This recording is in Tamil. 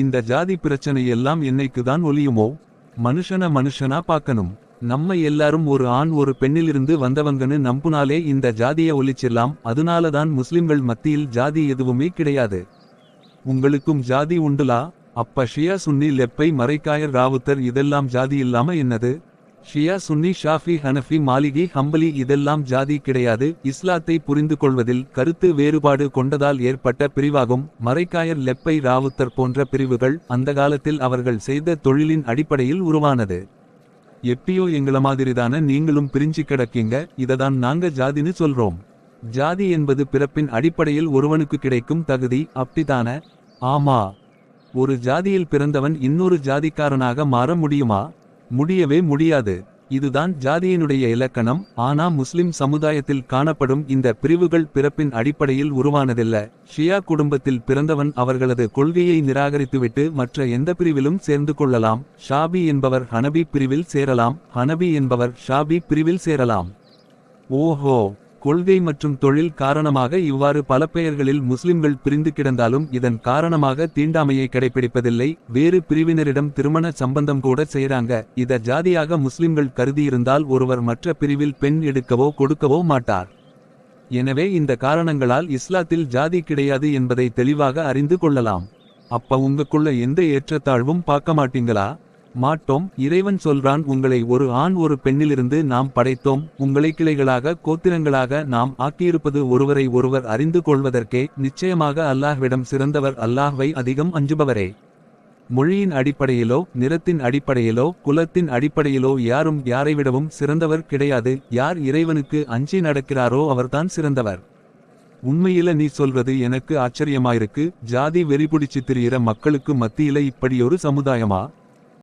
இந்த ஜாதி பிரச்சனை எல்லாம் என்னைக்குதான் ஒழியுமோ? மனுஷனா பார்க்கணும். நம்ம எல்லாரும் ஒரு ஆண் ஒரு பெண்ணிலிருந்து வந்தவங்கன்னு நம்புனாலே இந்த ஜாதிய ஒழிச்சிடலாம். அதனாலதான் முஸ்லிம்கள் மத்தியில் ஜாதி எதுவுமே கிடையாது. உங்களுக்கும் ஜாதி உண்டுலா? அப்ப ஷியா சுன்னி லெப்பை மரைக்காயர் ராவுத்தர் இதெல்லாம் ஜாதி இல்லாம என்னது? ஷியா சுன்னி ஷாஃபி ஹனஃபி மாலிகி ஹம்பலி இதெல்லாம் ஜாதி கிடையாது. இஸ்லாத்தை புரிந்து கொள்வதில் கருத்து வேறுபாடு கொண்டதால் ஏற்பட்ட பிரிவாகும். மரைக்காயர் லெப்பை ராவுத்தர் போன்ற பிரிவுகள் அந்த காலத்தில் அவர்கள் செய்த தொழிலின் அடிப்படையில் உருவானது. எப்பயோ எங்கள மாதிரிதான நீங்களும் பிரிஞ்சு கிடக்கீங்க. இததான் நாங்க ஜாதின்னு சொல்றோம். ஜாதி என்பது பிறப்பின் அடிப்படையில் ஒருவனுக்கு கிடைக்கும் தகுதி, அப்படித்தான? ஆமா. ஒரு ஜாதியில் பிறந்தவன் இன்னொரு ஜாதிக்காரனாக மாற முடியுமா? முடியவே முடியாது. இதுதான் ஜாதியினுடைய இலக்கணம். ஆனா முஸ்லிம் சமுதாயத்தில் காணப்படும் இந்த பிரிவுகள் பிறப்பின் அடிப்படையில் உருவானதில்ல. ஷியா குடும்பத்தில் பிறந்தவன் அவர்களது கொள்கையை நிராகரித்துவிட்டு மற்ற எந்த பிரிவிலும் சேர்ந்து கொள்ளலாம். ஷாபி என்பவர் ஹனபி பிரிவில் சேரலாம். ஹனபி என்பவர் ஷாபி பிரிவில் சேரலாம். ஓஹோ. கொள்கை மற்றும் தொழில் காரணமாக இவ்வாறு பல பெயர்களில் முஸ்லிம்கள் பிரிந்து கிடந்தாலும் இதன் காரணமாக தீண்டாமையை கடைபிடிப்பதில்லை. வேறு பிரிவினரிடம் திருமண சம்பந்தம் கூட செய்றாங்க. இத ஜாதியாக முஸ்லிம்கள் கருதியிருந்தால் ஒருவர் மற்ற பிரிவில் பெண் எடுக்கவோ கொடுக்கவோ மாட்டார். எனவே இந்த காரணங்களால் இஸ்லாத்தில் ஜாதி கிடையாது என்பதை தெளிவாக அறிந்து கொள்ளலாம். அப்ப உங்களுக்குள்ள எந்த ஏற்றத்தாழ்வும் பார்க்க மாட்டீங்களா? மாட்டோம். இறைவன் சொல்றான், உங்களை ஒரு ஆண் ஒரு பெண்ணிலிருந்து நாம் படைத்தோம். உங்களை கிளைகளாக கோத்திரங்களாக நாம் ஆக்கியிருப்பது ஒருவரை ஒருவர் அறிந்து கொள்வதற்கே. நிச்சயமாக அல்லாஹ்விடம் சிறந்தவர் அல்லாஹ்வை அதிகம் அஞ்சுபவரே. மொழியின் அடிப்படையிலோ நிறத்தின் அடிப்படையிலோ குலத்தின் அடிப்படையிலோ யாரும் யாரைவிடவும் சிறந்தவர் கிடையாது. யார் இறைவனுக்கு அஞ்சி நடக்கிறாரோ அவர்தான் சிறந்தவர். உண்மையில நீ சொல்றது எனக்கு ஆச்சரியமாயிருக்கு. ஜாதி வெறிபிடிச்சு திரியிற மக்களுக்கு மத்தியில இப்படியொரு சமுதாயமா?